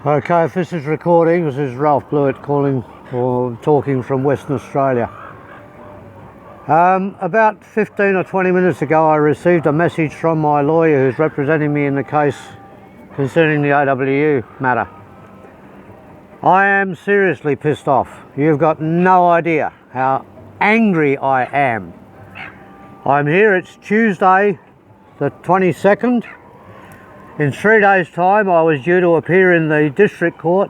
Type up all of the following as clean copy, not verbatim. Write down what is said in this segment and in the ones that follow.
Okay, if this is recording, this is Ralph Blewett calling or talking from Western Australia. About 15 or 20 minutes ago I received a message from my lawyer who's representing me in the case concerning the AWU matter. I am seriously pissed off. You've got no idea how angry I am. I'm here, it's Tuesday the 22nd. In 3 days' time I was due to appear in the district court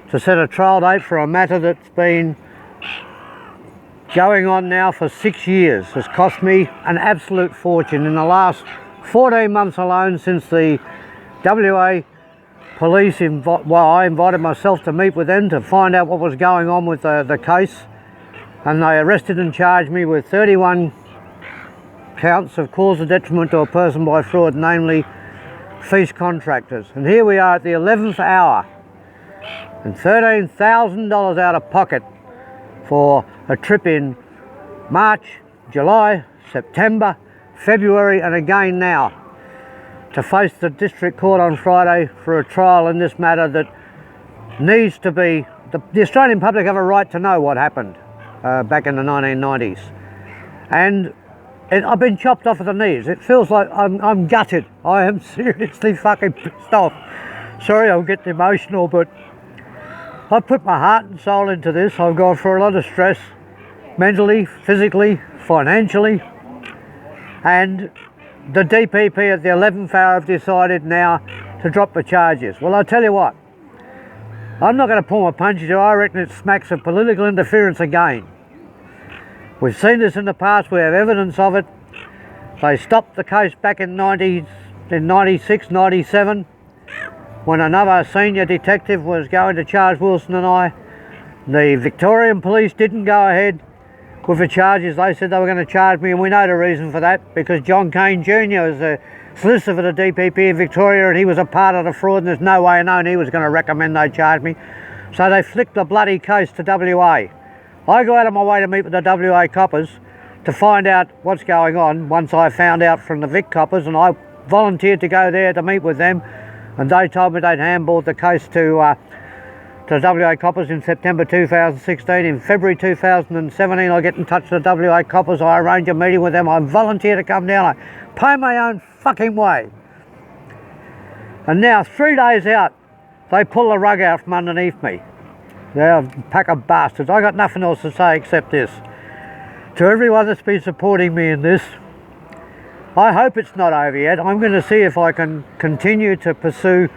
to set a trial date for a matter that's been going on now for 6 years. It's cost me an absolute fortune. In the last 14 months alone, since the WA police, I invited myself to meet with them to find out what was going on with the case, and they arrested and charged me with 31 counts of cause of detriment to a person by fraud, namely feast contractors. And here we are at the 11th hour and $13,000 out of pocket for a trip in March, July, September, February and again now to face the district court on Friday for a trial in this matter that needs to be, the Australian public have a right to know what happened back in the 1990s. And I've been chopped off at the knees. It feels like I'm gutted. I am seriously fucking pissed off. Sorry, I'll get emotional, but I've put my heart and soul into this. I've gone through a lot of stress, mentally, physically, financially, and the DPP at the 11th hour have decided now to drop the charges. Well, I'll tell you what, I'm not going to pull my punches. I reckon it smacks of political interference again. We've seen this in the past, we have evidence of it. They stopped the case back in 96, 97, when another senior detective was going to charge Wilson and I. The Victorian police didn't go ahead with the charges. They said they were going to charge me, and we know the reason for that, because John Cain Jr. is the solicitor for the DPP in Victoria, and he was a part of the fraud, and there's no way of knowing he was going to recommend they charge me. So they flicked the bloody case to WA. I go out of my way to meet with the WA coppers to find out what's going on once I found out from the Vic coppers, and I volunteered to go there to meet with them, and they told me they'd handballed the case to WA coppers in September 2016. In February 2017 I get in touch with the WA coppers, I arrange a meeting with them, I volunteer to come down, I pay my own fucking way. And now 3 days out they pull the rug out from underneath me. They're a pack of bastards. I got nothing else to say except this. To everyone that's been supporting me in this, I hope it's not over yet. I'm going to see if I can continue to pursue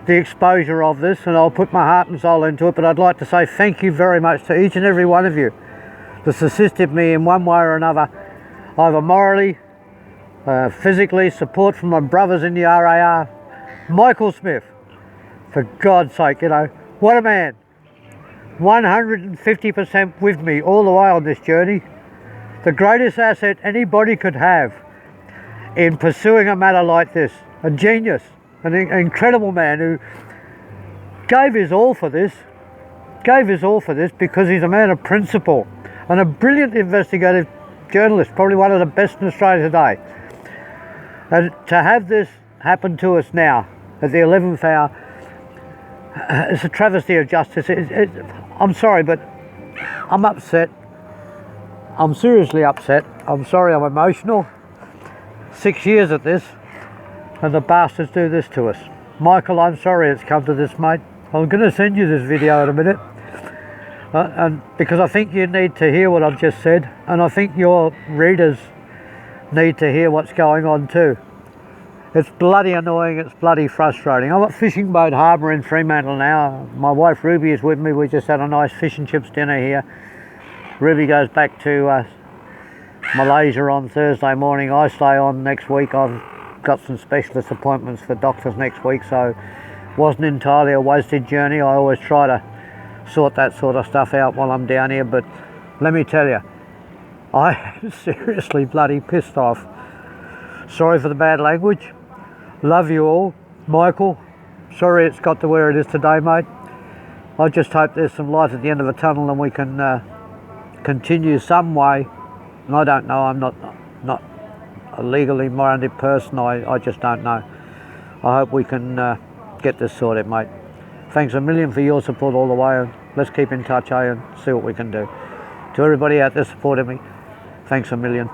the exposure of this, and I'll put my heart and soul into it. But I'd like to say thank you very much to each and every one of you that's assisted me in one way or another, either morally, physically, support from my brothers in the RAR. Michael Smith, for God's sake, you know, what a man. 150% with me all the way on this journey. The greatest asset anybody could have in pursuing a matter like this. A genius, an incredible man who gave his all for this, because he's a man of principle and a brilliant investigative journalist, probably one of the best in Australia today. And to have this happen to us now at the 11th hour, it's a travesty of justice. I'm sorry, but I'm upset. I'm seriously upset. I'm sorry, I'm emotional. 6 years at this, and the bastards do this to us. Michael, I'm sorry it's come to this, mate. I'm going to send you this video in a minute, and because I think you need to hear what I've just said, and I think your readers need to hear what's going on too. It's bloody annoying, it's bloody frustrating. I'm at Fishing Boat Harbour in Fremantle now. My wife Ruby is with me. We just had a nice fish and chips dinner here. Ruby goes back to Malaysia on Thursday morning. I stay on next week. I've got some specialist appointments for doctors next week, so it wasn't entirely a wasted journey. I always try to sort that sort of stuff out while I'm down here, but let me tell you, I am seriously bloody pissed off. Sorry for the bad language. Love you all. Michael, sorry it's got to where it is today, mate. I just hope there's some light at the end of the tunnel and we can continue some way. And I don't know, I'm not a legally minded person, I just don't know. I hope we can get this sorted, mate. thanks a million for your support all the way, and let's keep in touch, and see what we can do. To everybody out there supporting me, thanks a million.